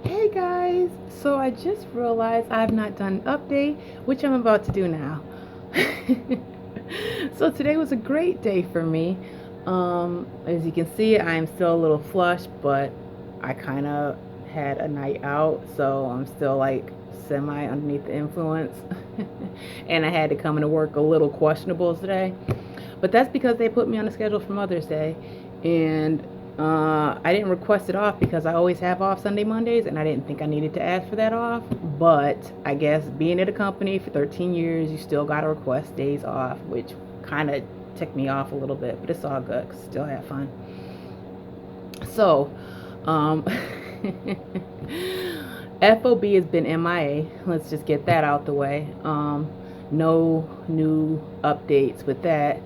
Hey guys, so I just realized I have not done an update, which I'm about to do now. So today was a great day for me. As you can see, I am still a little flushed, but I kind of had a night out, so I'm still like semi underneath the influence. And I had to come into work a little questionable today. But that's because they put me on the schedule for Mother's Day, and I didn't request it off because I always have off Sunday, Mondays, and I didn't think I needed to ask for that off. But I guess being at a company for 13 years, you still got to request days off, which kind of ticked me off a little bit, but it's all good 'cause still have fun. So, um, FOB has been MIA. Let's just get that out the way. No new updates with that.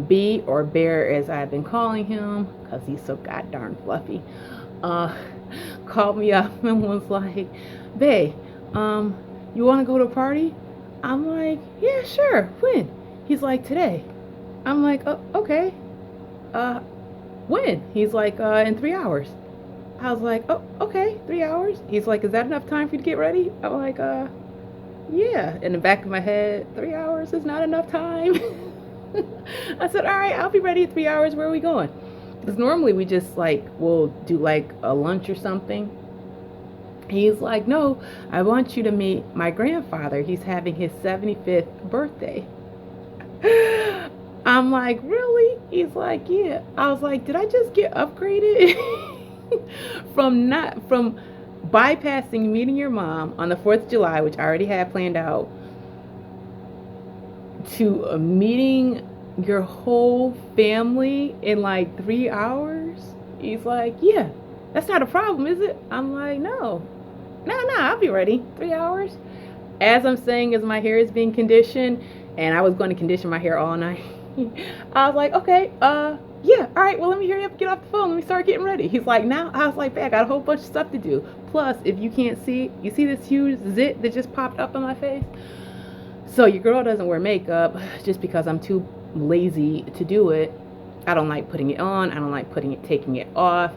B, or Bear as I've been calling him because he's so god darn fluffy, uh, called me up and was like, "Bae, you want to go to a party?" I'm like, "Yeah, sure. When?" He's like, "Today." I'm like, "Oh, okay. Uh, when?" He's like, "In 3 hours." I was like, "Oh, okay, 3 hours." He's like, "Is that enough time for you to get ready?" I'm like, yeah. In the back of my head, 3 hours is not enough time. I said, "All right, I'll be ready in 3 hours. Where are we going?" Because normally we just like, we'll do like a lunch or something. He's like, "No, I want you to meet my grandfather. He's having his 75th birthday." I'm like, "Really?" He's like, "Yeah." I was like, "Did I just get upgraded?" From bypassing meeting your mom on the 4th of July, which I already had planned out, to meeting your whole family in like 3 hours? He's like, "Yeah, that's not a problem, is it?" I'm like, "No, no, I'll be ready. 3 hours." As I'm saying, as my hair is being conditioned, and I was going to condition my hair all night, I was like, "Okay, yeah, all right, well, let me hurry up, get off the phone, let me start getting ready." He's like, "Now?" I was like, "I got a whole bunch of stuff to do. Plus, if you can't see, you see this huge zit that just popped up on my face? So your girl doesn't wear makeup just because I'm too lazy to do it. I don't like putting it on. I don't like taking it off.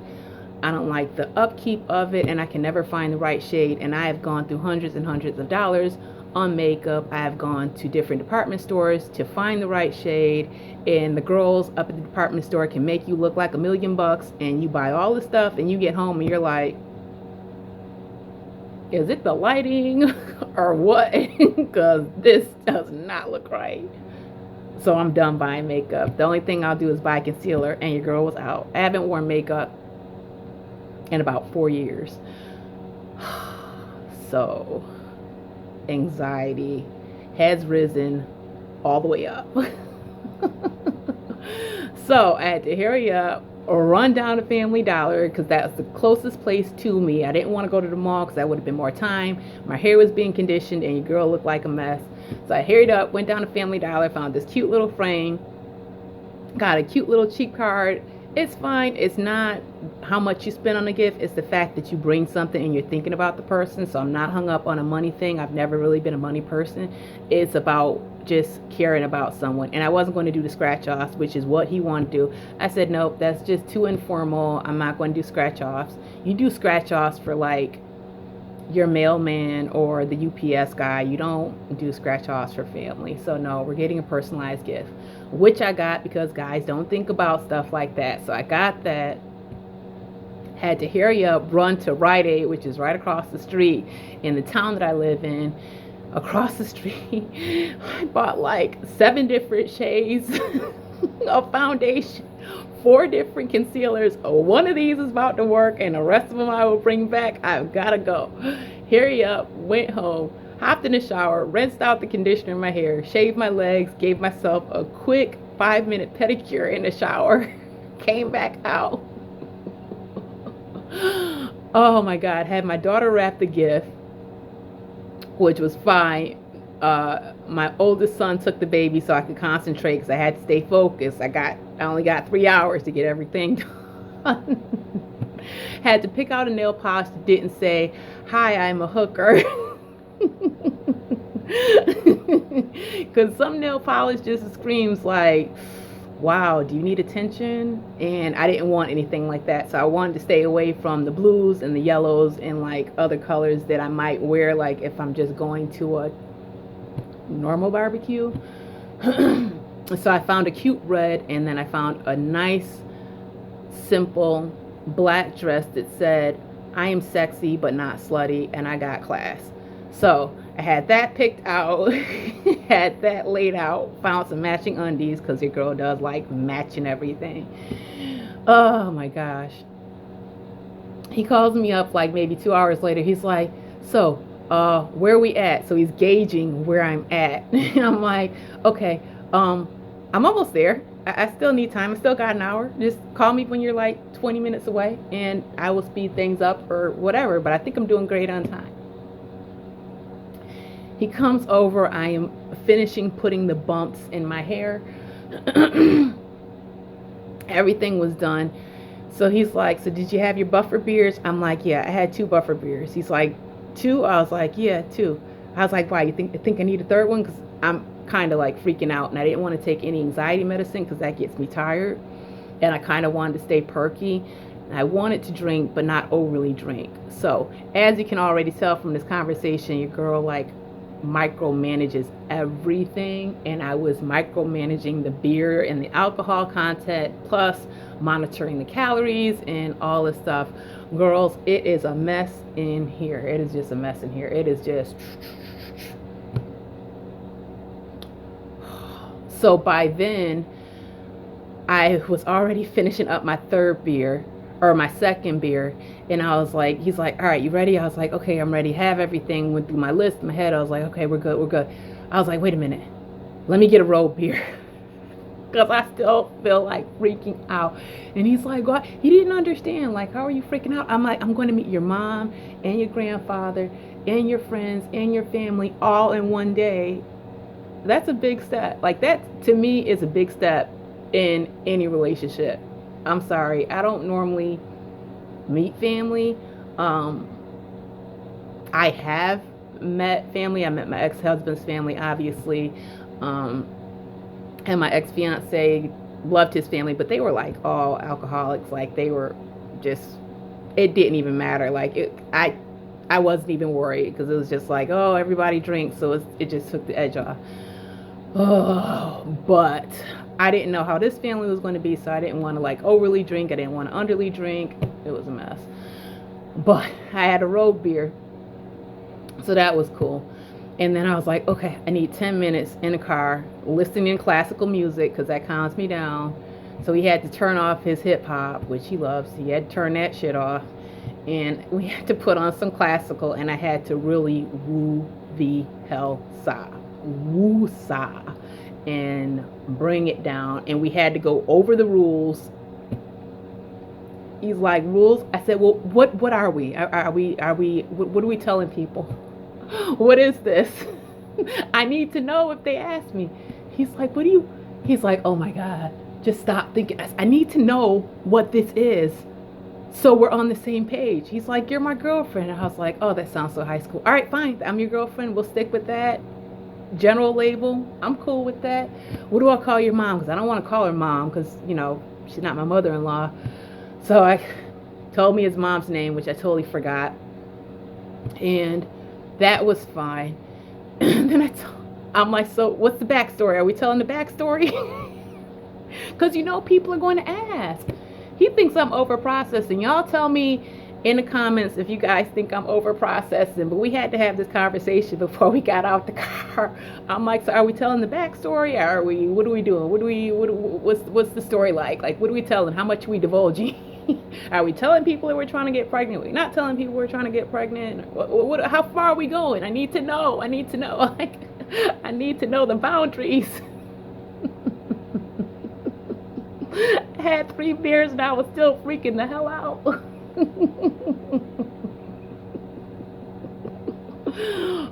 I don't like the upkeep of it, and I can never find the right shade. And I have gone through hundreds and hundreds of dollars on makeup. I have gone to different department stores to find the right shade, and the girls up at the department store can make you look like $1,000,000, and you buy all the stuff, and you get home and you're like, "Is it the lighting or what?" Because this does not look right. So I'm done buying makeup. The only thing I'll do is buy concealer, and your girl was out. I haven't worn makeup in about 4 years. So anxiety has risen all the way up. So I had to hurry up or run down to Family Dollar because that's the closest place to me. I didn't want to go to the mall because that would have been more time. My hair was being conditioned and your girl looked like a mess. So I hurried up, went down to Family Dollar, found this cute little frame, got a cute little cheap card. It's fine. It's not how much you spend on a gift. It's the fact that you bring something and you're thinking about the person. So I'm not hung up on a money thing. I've never really been a money person. It's about just caring about someone. And I wasn't going to do the scratch offs, which is what he wanted to do. I said, "Nope, that's just too informal. I'm not going to do scratch offs." You do scratch offs for like your mailman or the UPS guy. You don't do scratch offs for family. So no, we're getting a personalized gift, which I got because guys don't think about stuff like that. So I got that. Had to hurry up, run to Rite Aid, which is right across the street in the town that I live in. Across the street, I bought like 7 different shades of foundation, 4 different concealers. One of these is about to work, and the rest of them I will bring back. I've got to go. Hurry up, went home, hopped in the shower, rinsed out the conditioner in my hair, shaved my legs, gave myself a quick 5-minute pedicure in the shower, came back out. Oh my God, had my daughter wrap the gift, which was fine. My oldest son took the baby so I could concentrate because I had to stay focused. I only got 3 hours to get everything done. Had to pick out a nail polish that didn't say, "Hi, I'm a hooker." Because some nail polish just screams like, wow, do you need attention? And I didn't want anything like that. So I wanted to stay away from the blues and the yellows and like other colors that I might wear, like if I'm just going to a normal barbecue. So I found a cute red, and then I found a nice, simple black dress that said, I am sexy but not slutty, and I got class. So I had that picked out, had that laid out, found some matching undies because your girl does like matching everything. Oh my gosh. He calls me up like maybe 2 hours later. He's like, so where are we at? So he's gauging where I'm at. And I'm like, okay, I'm almost there. I still need time. I still got an hour. Just call me when you're like 20 minutes away and I will speed things up or whatever. But I think I'm doing great on time. He comes over. I am finishing putting the bumps in my hair. Everything was done. So he's like, so did you have your buffer beers? I'm like, yeah, I had 2 buffer beers. He's like, 2? I was like, yeah, 2. I was like, why, you think I need a third one? Because I'm kind of like freaking out, and I didn't want to take any anxiety medicine because that gets me tired. And I kind of wanted to stay perky. I wanted to drink, but not overly drink. So as you can already tell from this conversation, your girl like micromanages everything, and I was micromanaging the beer and the alcohol content, plus monitoring the calories and all this stuff. Girls, it is a mess in here. It is just a mess in here. It is just. So by then, I was already finishing up my 3rd beer, or my 2nd beer, and I was like, he's like, all right, you ready? I was like, okay, I'm ready. Have everything. Went through my list in my head. I was like, okay, we're good. I was like, wait a minute, let me get a road beer, because I still feel like freaking out. And he's like, what? He didn't understand. Like, how are you freaking out? I'm like, I'm going to meet your mom and your grandfather and your friends and your family all in one day. That's a big step. Like, that to me is a big step in any relationship. I'm sorry, I don't normally meet family. I have met family. I met my ex-husband's family, obviously, and my ex-fiance loved his family, but they were like all alcoholics. Like, they were just, it didn't even matter. Like, I wasn't even worried because it was just like, oh, everybody drinks, so it just took the edge off. Oh, but I didn't know how this family was going to be, so I didn't want to like overly drink. I didn't want to underly drink. It was a mess. But I had a road beer, so that was cool. And then I was like, okay, I need 10 minutes in the car listening to classical music because that calms me down. So he had to turn off his hip hop, which he loves. He had to turn that shit off. And we had to put on some classical, and I had to really woo the hell sa. Woo-sa, and bring it down. And we had to go over the rules. He's like, rules? I said, well, what are we? Are we what are we telling people? What is this? I need to know if they ask me. He's like, he's like, oh my God, just stop thinking. I need to know what this is, so we're on the same page. He's like, you're my girlfriend. And I was like, oh, that sounds so high school. All right, fine, I'm your girlfriend. We'll stick with that general label. I'm cool with that. What do I call your mom? Because I don't want to call her mom because, you know, she's not my mother-in-law. So I told me his mom's name, which I totally forgot. And that was fine. And then I'm like, so what's the backstory? Are we telling the backstory? Because, you know, people are going to ask. He thinks I'm over-processing. Y'all tell me in the comments if you guys think I'm over-processing. But we had to have this conversation before we got out the car. I'm like, so are we telling the backstory? What are we doing? What's the story like? Like, what are we telling? How much are we divulging? Are we telling people that we're trying to get pregnant? Are we not telling people we're trying to get pregnant? How far are we going? I need to know. Like, I need to know the boundaries. I had 3 beers and I was still freaking the hell out.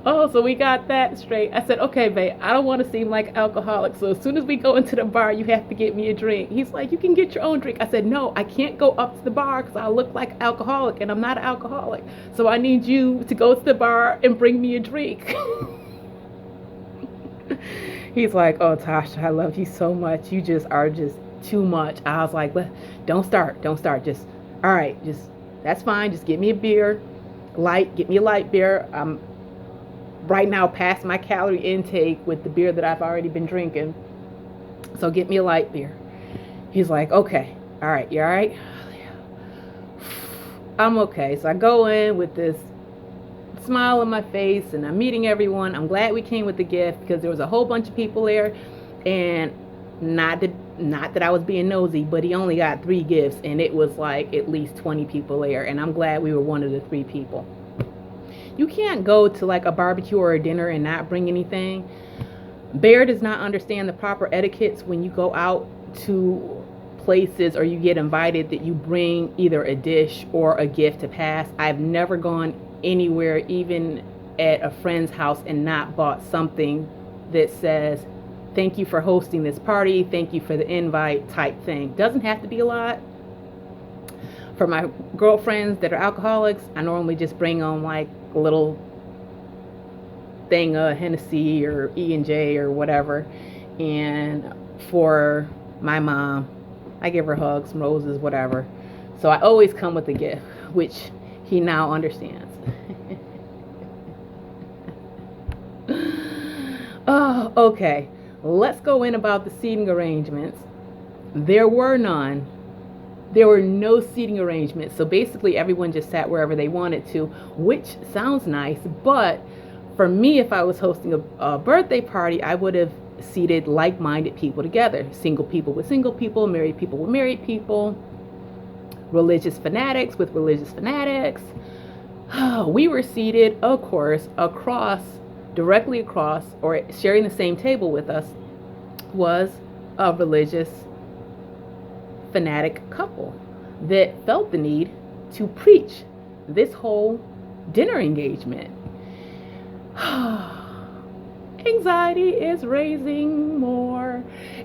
Oh, so we got that straight. I said, okay, babe, I don't want to seem like an alcoholic, so as soon as we go into the bar, you have to get me a drink. He's like, you can get your own drink. I said, no, I can't go up to the bar because I look like an alcoholic, and I'm not an alcoholic. So I need you to go to the bar and bring me a drink. He's like, oh, Tasha, I love you so much. You just are just too much. I was like, don't start. Just, all right, just, that's fine. Just get me a beer, get me a light beer. I'm right now past my calorie intake with the beer that I've already been drinking. So get me a light beer. He's like, okay, all right, you all right? I'm okay. So I go in with this smile on my face and I'm meeting everyone. I'm glad we came with the gift because there was a whole bunch of people there, and not that I was being nosy, but he only got 3 gifts and it was like at least 20 people there, and I'm glad we were one of the 3 people. You can't go to like a barbecue or a dinner and not bring anything. Bear does not understand the proper etiquettes when you go out to places or you get invited, that you bring either a dish or a gift to pass. I've never gone anywhere, even at a friend's house, and not bought something that says, thank you for hosting this party, thank you for the invite type thing. Doesn't have to be a lot. For my girlfriends that are alcoholics, I normally just bring them like a little thing of Hennessy or E&J or whatever. And for my mom, I give her hugs, roses, whatever. So I always come with a gift, which he now understands. Oh, okay. Let's go in about the seating arrangements. There were none. There were no seating arrangements. So basically everyone just sat wherever they wanted to, which sounds nice. But for me, if I was hosting a birthday party, I would have seated like-minded people together. Single people with single people, married people with married people, religious fanatics with religious fanatics. We were seated, of course, directly across, or sharing the same table with us, was a religious fanatic couple that felt the need to preach this whole dinner engagement. Anxiety is raising more,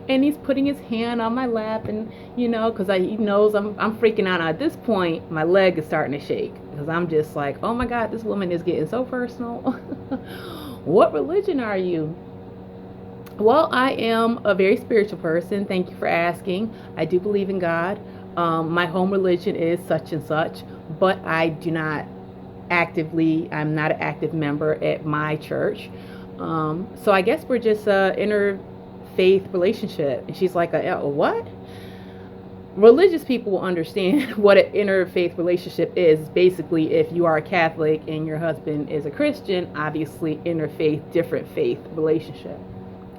and he's putting his hand on my lap, and because he knows I'm freaking out. At this point, my leg is starting to shake because I'm just like, oh my God, this woman is getting so personal. What religion are you? Well, I am a very spiritual person. Thank you for asking. I do believe in God. My home religion is such and such, but I'm not an active member at my church. So I guess we're just an interfaith relationship. And she's like, what? Religious people will understand what an interfaith relationship is. Basically, if you are a Catholic and your husband is a Christian, obviously interfaith, different faith relationship,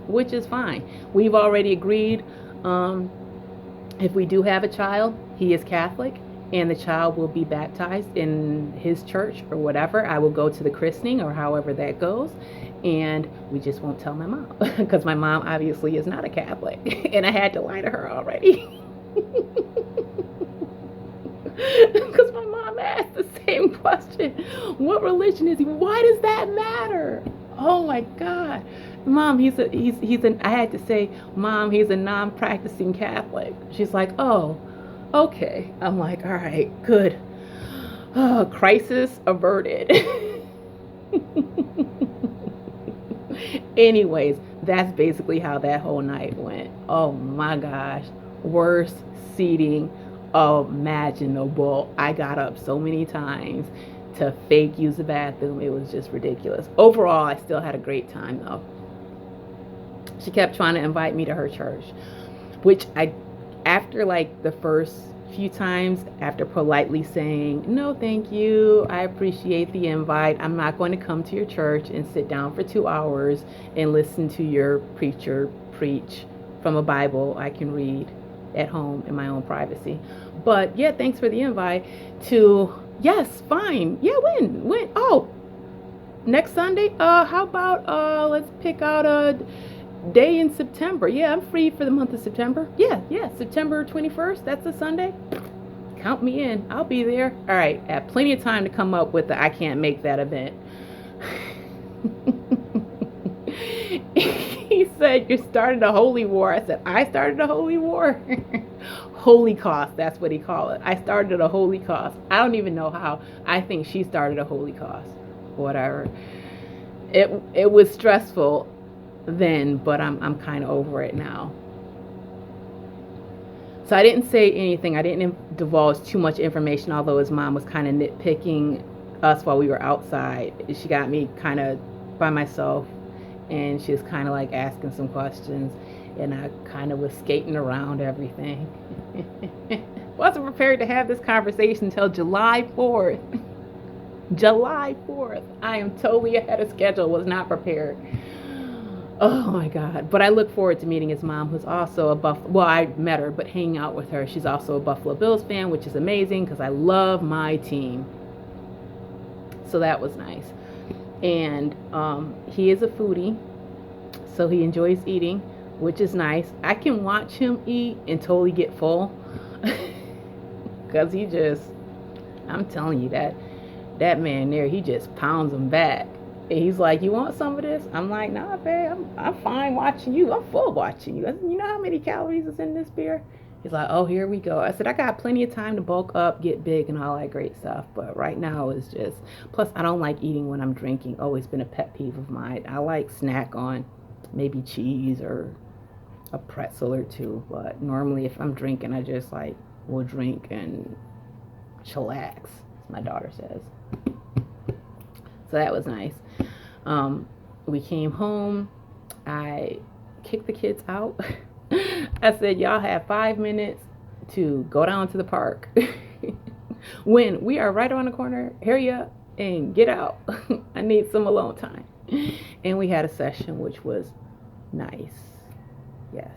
which is fine. We've already agreed, if we do have a child, he is Catholic, and the child will be baptized in his church or whatever. I will go to the christening or however that goes, and we just won't tell my mom because my mom obviously is not a Catholic, and I had to lie to her already. Because my mom asked the same question. What religion is he? Why does that matter? Oh my God. Mom, I had to say, Mom, he's a non-practicing Catholic. She's like, oh, okay. I'm like, all right, good. Oh, crisis averted. Anyways, that's basically how that whole night went. Oh my gosh. Worst seating imaginable. I got up so many times to fake use the bathroom. It was just ridiculous. Overall, I still had a great time though. She kept trying to invite me to her church, which after like the first few times, after politely saying, no, thank you, I appreciate the invite, I'm not going to come to your church and sit down for 2 hours and listen to your preacher preach from a Bible I can read at home in my own privacy. But yeah, thanks for the invite. To, yes, fine. Yeah, when? Oh, next Sunday? How about let's pick out a day in September. Yeah, I'm free for the month of September. Yeah, September 21st. That's a Sunday. Count me in. I'll be there. All right, I have plenty of time to come up with I can't make that event. He said, you started a holy war. I said, I started a holy war? Holy cost, that's what he called it. I started a holy cost. I don't even know how. I think she started a holy cost. Whatever. It was stressful then, but I'm kind of over it now. So I didn't say anything. I didn't divulge too much information, although his mom was kind of nitpicking us while we were outside. She got me kind of by myself, and she was kind of like asking some questions, and I kind of was skating around everything. Wasn't prepared to have this conversation until July 4th. July 4th. I am totally ahead of schedule, was not prepared. Oh my God. But I look forward to meeting his mom, who's also a well, I met her, but hanging out with her. She's also a Buffalo Bills fan, which is amazing because I love my team. So that was nice. And he is a foodie, so he enjoys eating, which is nice. I can watch him eat and totally get full because he just, I'm telling you, that man there, he just pounds them back. And he's like, you want some of this? I'm like, nah, babe, I'm fine watching you. I'm full watching you. You know how many calories is in this beer? He's like, oh, here we go. I said, I got plenty of time to bulk up, get big, and all that great stuff. But right now it's just, plus I don't like eating when I'm drinking. Always been a pet peeve of mine. I like snack on maybe cheese or a pretzel or two. But normally if I'm drinking, I just like will drink and chillax, as my daughter says. So that was nice. We came home. I kicked the kids out. I said, y'all have 5 minutes to go down to the park. When we are right around the corner, hurry up and get out. I need some alone time. And we had a session, which was nice. Yes.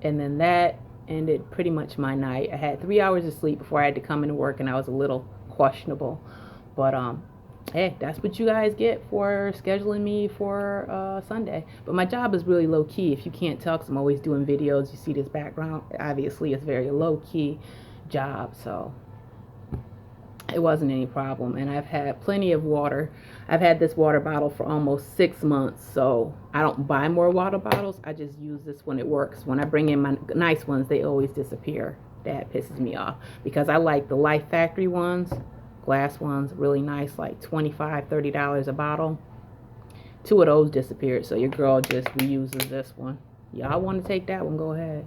And then that ended pretty much my night. I had 3 hours of sleep before I had to come into work, and I was a little questionable. But hey, that's what you guys get for scheduling me for Sunday. But my job is really low key. If you can't tell, because I'm always doing videos, you see this background. Obviously, it's very low key job, so it wasn't any problem. And I've had plenty of water. I've had this water bottle for almost 6 months, so I don't buy more water bottles. I just use this when it works. When I bring in my nice ones, they always disappear. That pisses me off because I like the Life Factory ones. Glass ones, really nice, like $25, $30 a bottle. 2 of those disappeared, so your girl just reuses this one. Y'all want to take that one, go ahead.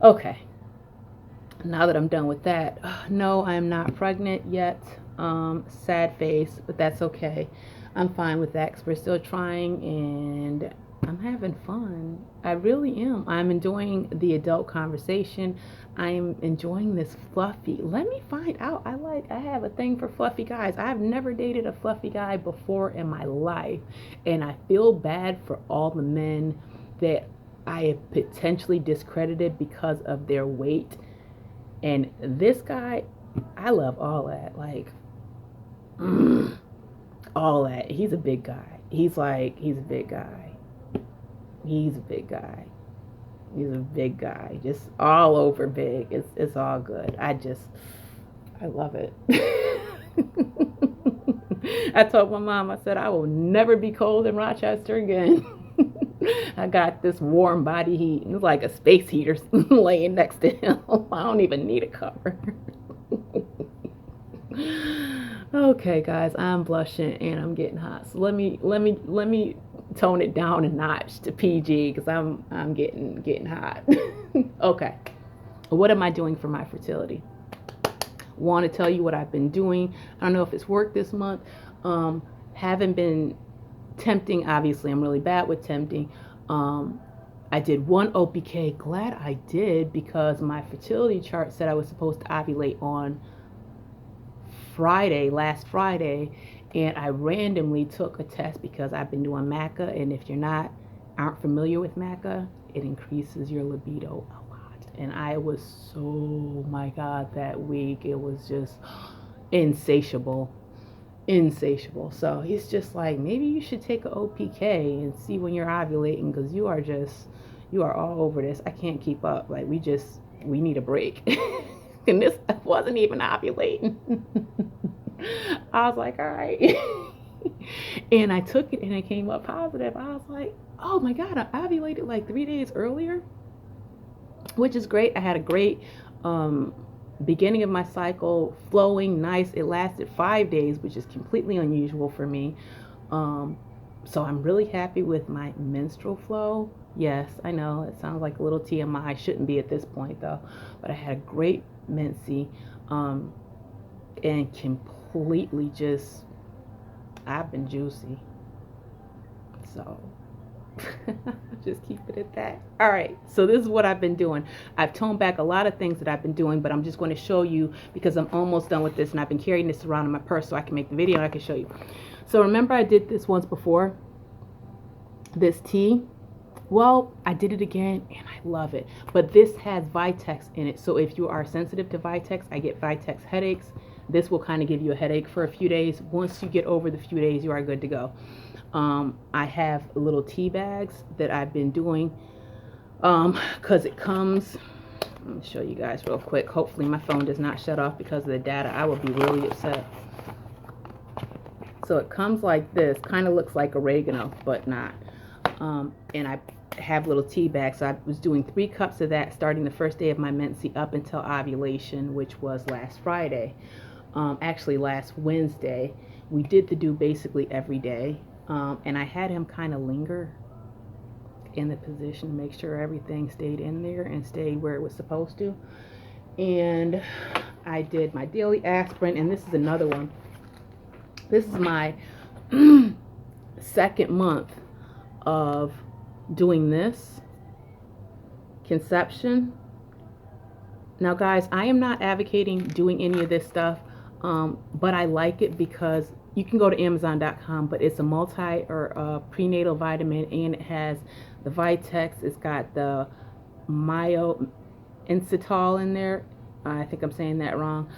Okay, now that I'm done with that, no, I'm not pregnant yet. Sad face, but that's okay. I'm fine with that because we're still trying and I'm having fun. I really am. I'm enjoying the adult conversation. I'm enjoying this fluffy. Let me find out. I have a thing for fluffy guys. I've never dated a fluffy guy before in my life. And I feel bad for all the men that I have potentially discredited because of their weight. And this guy, I love all that. Like, all that. He's a big guy. He's a big guy. He's a big guy. He's a big guy. Just all over big. It's all good. I love it. I told my mom, I said, I will never be cold in Rochester again. I got this warm body heat. It's like a space heater laying next to him. I don't even need a cover. Okay, guys, I'm blushing and I'm getting hot. So let me tone it down a notch to PG because I'm getting hot. Okay, what am I doing for my fertility? Want to tell you what I've been doing. I don't know if it's worked this month. Haven't been tempting. Obviously, I'm really bad with tempting. I did 1 OPK. Glad I did because my fertility chart said I was supposed to ovulate on last Friday, and I randomly took a test because I've been doing Maca, and if you're aren't familiar with Maca, it increases your libido a lot. And I was so, my God, that week it was just insatiable. So he's just like, maybe you should take an OPK and see when you're ovulating because you are all over this. I can't keep up. Like we need a break. And this wasn't even ovulating. I was like, all right. And I took it and it came up positive. I was like, oh my God, I ovulated like 3 days earlier, which is great. I had a great beginning of my cycle, flowing nice. It lasted 5 days, which is completely unusual for me. So I'm really happy with my menstrual flow. Yes, I know it sounds like a little TMI. Shouldn't be at this point though. But I had a great menses, um, and completely just, I've been juicy. So just keep it at that. All right, so this is what I've been doing. I've toned back a lot of things that I've been doing, but I'm just going to show you because I'm almost done with this, and I've been carrying this around in my purse so I can make the video and I can show you. So remember I did this once before, this tea. Well, I did it again and I love it. But this has Vitex in it. So if you are sensitive to Vitex, I get Vitex headaches. This will kind of give you a headache for a few days. Once you get over the few days, you are good to go. I have little tea bags that I've been doing because it comes. Let me show you guys real quick. Hopefully my phone does not shut off because of the data. I will be really upset. So it comes like this. Kind of looks like oregano, but not. And I have little tea bags. So I was doing 3 cups of that starting the first day of my menses up until ovulation, which was last Friday. Actually last Wednesday. We did the do basically every day. And I had him kind of linger in the position to make sure everything stayed in there and stayed where it was supposed to. And I did my daily aspirin, and this is another one. This is my second month of doing this conception. Now guys, I am not advocating doing any of this stuff, but I like it because you can go to Amazon.com, but it's a multi or a prenatal vitamin, and it has the Vitex, it's got the myo-inositol in there. I think I'm saying that wrong.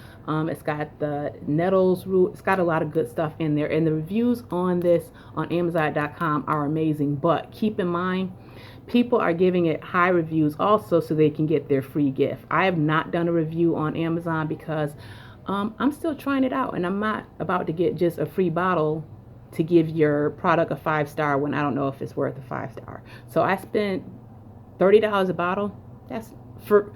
It's got the nettles root. It's got a lot of good stuff in there. And the reviews on this on Amazon.com are amazing. But keep in mind, people are giving it high reviews also so they can get their free gift. I have not done a review on Amazon because I'm still trying it out. And I'm not about to get just a free bottle to give your product a 5-star when I don't know if it's worth a 5-star. So I spent $30 a bottle. That's for...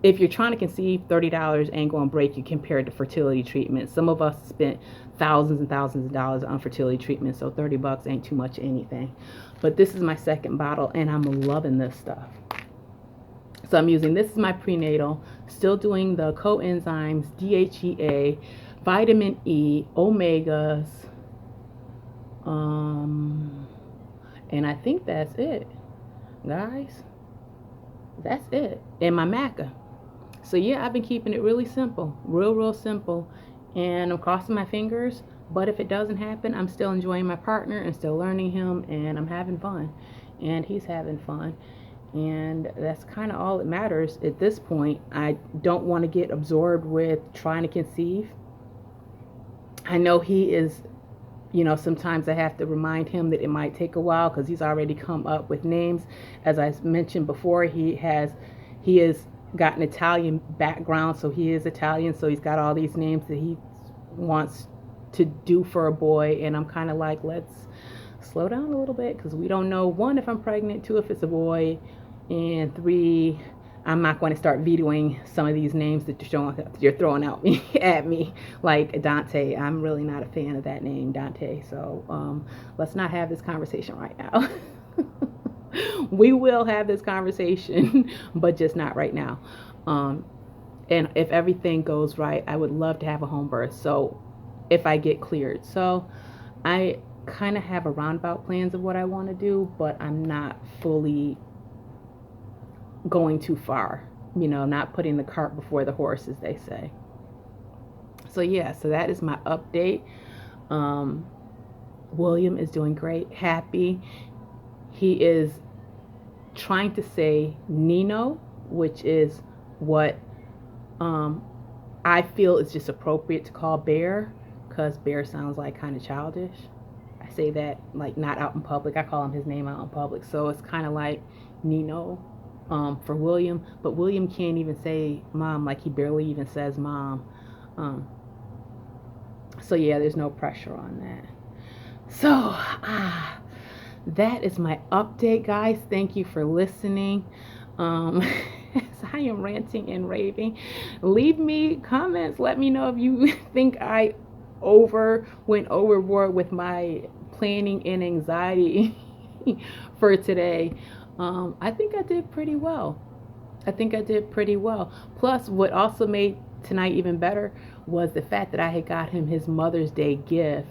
If you're trying to conceive, $30 ain't going to break you compared to fertility treatment. Some of us spent thousands and thousands of dollars on fertility treatment, so $30 ain't too much anything. But this is my second bottle, and I'm loving this stuff. So I'm using, this is my prenatal, still doing the coenzymes, DHEA, vitamin E, omegas, and I think that's it, guys. That's it. And my maca. So yeah, I've been keeping it really simple, real simple, and I'm crossing my fingers. But if it doesn't happen, I'm still enjoying my partner and still learning him, and I'm having fun, and he's having fun, and that's kind of all that matters at this point. I don't want to get absorbed with trying to conceive. I know he is, you know, sometimes I have to remind him that it might take a while because he's already come up with names. As I mentioned before, he has got an Italian background, so he is Italian, so he's got all these names that he wants to do for a boy, and I'm kind of like, let's slow down a little bit because we don't know, 1, if I'm pregnant, 2, if it's a boy, and 3, I'm not going to start vetoing some of these names that you're throwing out at me, like Dante. I'm really not a fan of that name, Dante. So let's not have this conversation right now. We will have this conversation, but just not right now. And if everything goes right, I would love to have a home birth. So if I get cleared. So I kind of have a roundabout plans of what I want to do, but I'm not fully going too far, you know, not putting the cart before the horse, as they say. So yeah, so that is my update. William is doing great, happy. He is trying to say Nino, which is what I feel is just appropriate to call Bear, because Bear sounds like kind of childish. I say that like not out in public. I call him his name out in public. So it's kind of like Nino for William. But William can't even say mom, like he barely even says mom. So yeah, there's no pressure on that. So that is my update, guys. Thank you for listening. As I am ranting and raving, leave me comments. Let me know if you think I went overboard with my planning and anxiety for today. I think I did pretty well. I think I did pretty well. Plus, what also made tonight even better was the fact that I had got him his Mother's Day gift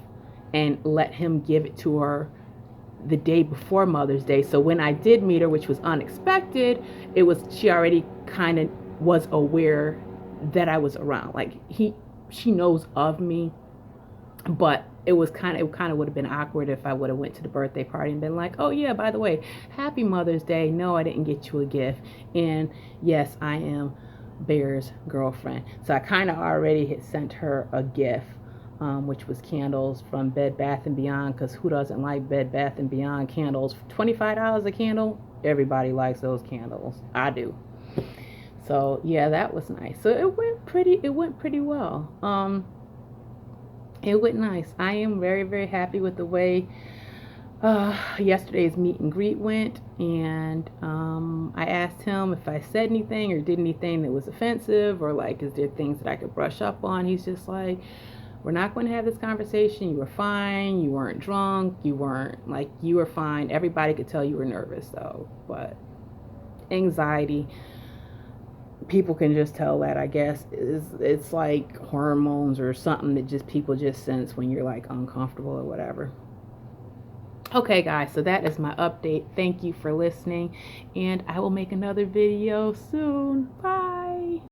and let him give it to her the day before Mother's Day. So when I did meet her, which was unexpected, she already kind of was aware that I was around. Like she knows of me, but it kind of would have been awkward if I would have went to the birthday party and been like, oh yeah, by the way, happy Mother's Day. No, I didn't get you a gift. And yes, I am Bear's girlfriend. So I kind of already had sent her a gift, which was candles from Bed Bath & Beyond, because who doesn't like Bed Bath & Beyond candles? $25 a candle. Everybody likes those candles. I do. So yeah, that was nice. So it went pretty well. It went nice. I am very, very happy with the way yesterday's meet and greet went. And I asked him if I said anything or did anything that was offensive, or like, is there things that I could brush up on? He's just like, we're not going to have this conversation. You were fine. You weren't drunk. You were fine. Everybody could tell you were nervous though. But anxiety, people can just tell that, I guess. It's like hormones or something that people just sense when you're like uncomfortable or whatever. Okay guys, so that is my update. Thank you for listening, and I will make another video soon. Bye.